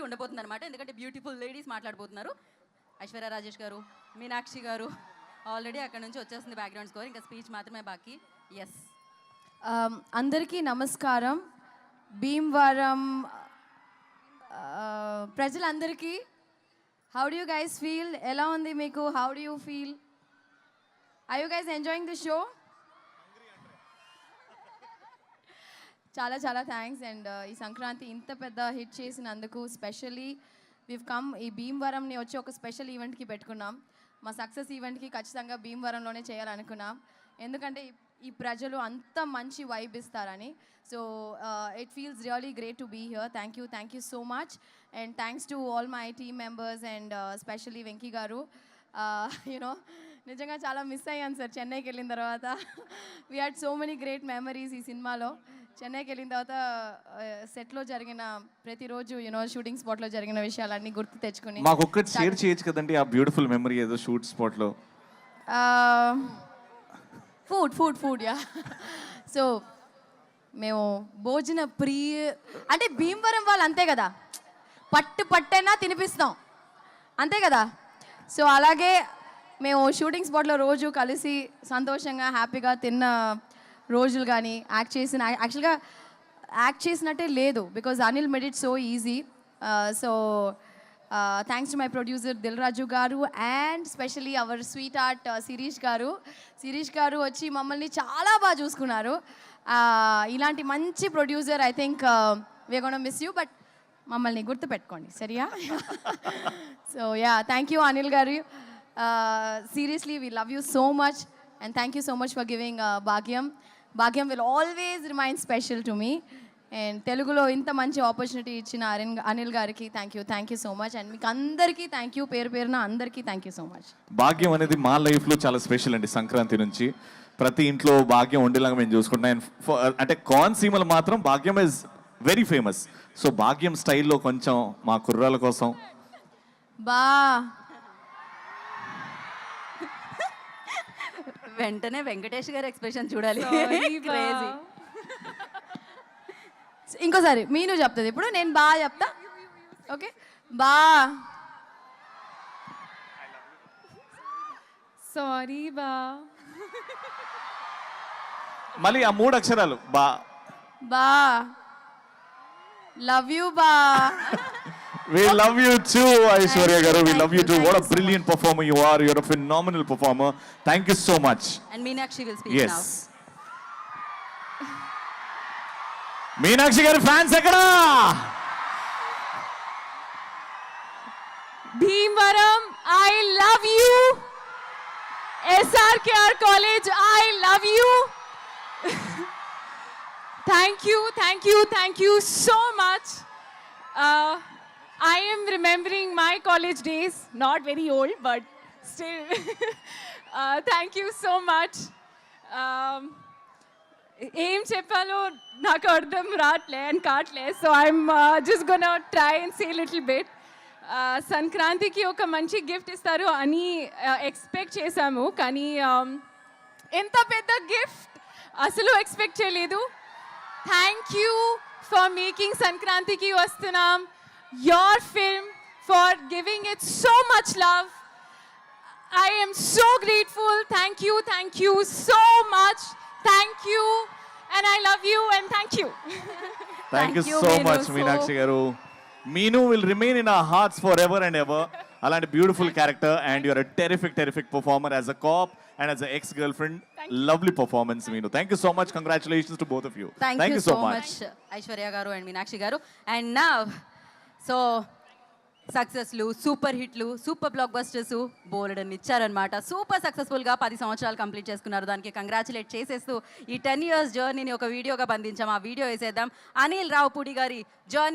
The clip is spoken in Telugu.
ఉండబోతుంది అనమాట. ఎందుకంటే బ్యూటిఫుల్ లేడీస్ మాట్లాడబోతున్నారు. ఐశ్వర్య రాజేష్ గారు, మీనాక్షి గారు ఆల్రెడీ అక్కడ నుంచి వచ్చేస్తుంది బ్యాక్గ్రౌండ్ స్కోర్. ఇంకా స్పీచ్ మాత్రమే బాకీ. ఎస్, అందరికీ నమస్కారం. భీమవరం ప్రజలందరికీ how do you guys feel? ఎలా ఉంది మీకు? How do you feel? Are you guys enjoying the show? చాలా చాలా థ్యాంక్స్. అండ్ ఈ సంక్రాంతి ఇంత పెద్ద హిట్ చేసినందుకు స్పెషల్లీ వివ్ కమ్ ఈ భీమవరంని వచ్చి ఒక స్పెషల్ ఈవెంట్కి పెట్టుకున్నాం. మా సక్సెస్ ఈవెంట్కి ఖచ్చితంగా భీమవరంలోనే చేయాలనుకున్నాం. ఎందుకంటే ఈ ప్రజలు అంత మంచి వైబ్ ఇస్తారని. So it feels really great to be here. Thank you so much. And thanks to all my team members and specially Venky garu. You know నిజంగా చాలా మిస్ అయ్యాను సార్ చెన్నైకి వెళ్ళిన తర్వాత. We had so many great memories ఈ సినిమాలో. చెన్నైకి వెళ్ళిన తర్వాత సెట్లో జరిగిన ప్రతిరోజు యూనో షూటింగ్ స్పాట్లో జరిగిన విషయాలన్నీ గుర్తు తెచ్చుకుని మాకు ఒక్కటి షేర్ చేయొచ్చు కదండి ఆ బ్యూటిఫుల్ మెమరీ ఏదో షూట్ స్పాట్లో. Food yeah. సో మేము భోజన అంటే భీమవరం వాళ్ళు అంతే కదా, పట్టైనా తినిపిస్తాం అంతే కదా. సో అలాగే మేము షూటింగ్ స్పాట్లో రోజు కలిసి సంతోషంగా హ్యాపీగా తిన్న రోజులు కానీ యాక్చువల్గా యాక్ట్ చేసినట్టే లేదు, because Anil made it so easy. So thanks to my producer Dil Raju గారు and specially our sweet heart Shirish గారు వచ్చి మమ్మల్ని చాలా బాగా చూసుకున్నారు. ఇలాంటి మంచి producer I think we're gonna miss you, but మమ్మల్ని గుర్తుపెట్టుకోండి సరియా. So yeah, thank you Anil గారు. Seriously we love you so much and thank you so much for giving Bhagyam will always remain special to me. And తెలుగులో ఇంత మంచి ఆపర్చునిటీ ఇచ్చిన అనిల్ గారికి thank you so much. And మీకు అందరికీ థ్యాంక్ యూ, పేరున అందరికీ థ్యాంక్ యూ సో మచ్. భాగ్యం అనేది మా లైఫ్లో చాలా స్పెషల్ అండి. సంక్రాంతి నుంచి ప్రతి ఇంట్లో భాగ్యం ఉండేలాగా మేము చూసుకుంటాం. అంటే కోనసీమలో మాత్రం భాగ్యం ఇస్ వెరీ ఫేమస్. సో భాగ్యం స్టైల్లో కొంచెం మా కుర్రాల కోసం వెంటనే వెంకటేష్ గారి ఎక్స్ప్రెషన్ చూడాలి. ఇంకోసారి మీను చెప్తుంది, ఇప్పుడు నేను చెప్తా. ఓకే, సారీ మళ్ళీ ఆ 3 అక్షరాలు love you We love you too, Aishwarya garu. We love you too. What a brilliant performer you are. You're a phenomenal performer. Thank you so much. And Meenakshi will speak yes. now. Meenakshi garu fans ekkada? Bhimvaram, I love you. SRKR College, I love you. Thank you so much. I am remembering my college days, not very old, but still. Thank you so much. Aim cheppalo naku ardham raatle and kaatle, so I'm just gonna try and say a little bit. సంక్రాంతికి ఒక మంచి గిఫ్ట్ ఇస్తారు అని ఎక్స్పెక్ట్ చేశాము, కానీ ఎంత పెద్ద గిఫ్ట్ అసలు ఎక్స్పెక్ట్ చేయలేదు. థ్యాంక్ యూ ఫర్ మేకింగ్ సంక్రాంతికి వస్తున్నాం your film, for giving it so much love. I am so grateful. Thank you so much. Thank you, and I love you, and thank you. Thank you so much, Meenakshi garu. Meenu will remain in our hearts forever and ever. Alanti beautiful character, and you're a terrific performer as a cop and as an ex-girlfriend. Lovely performance, Meenu. Thank you so much. Congratulations to both of you. Thank you so much, Aishwarya garu and Meenakshi garu. And now, so సక్సెస్లు, సూపర్ హిట్లు, సూపర్ బ్లాక్ బస్టర్స్ బోలెడన్ని ఇచ్చారనమాట. సూపర్ సక్సెస్ఫుల్గా 10 సంవత్సరాలు కంప్లీట్ చేసుకున్నారు. దానికి కంగ్రాచులేట్ చేసేస్తూ ఈ 10 years జర్నీని ఒక వీడియోగా బంధించాం. ఆ వీడియో వేసేద్దాం. అనిల్ రావుపూడి గారి జర్నీ.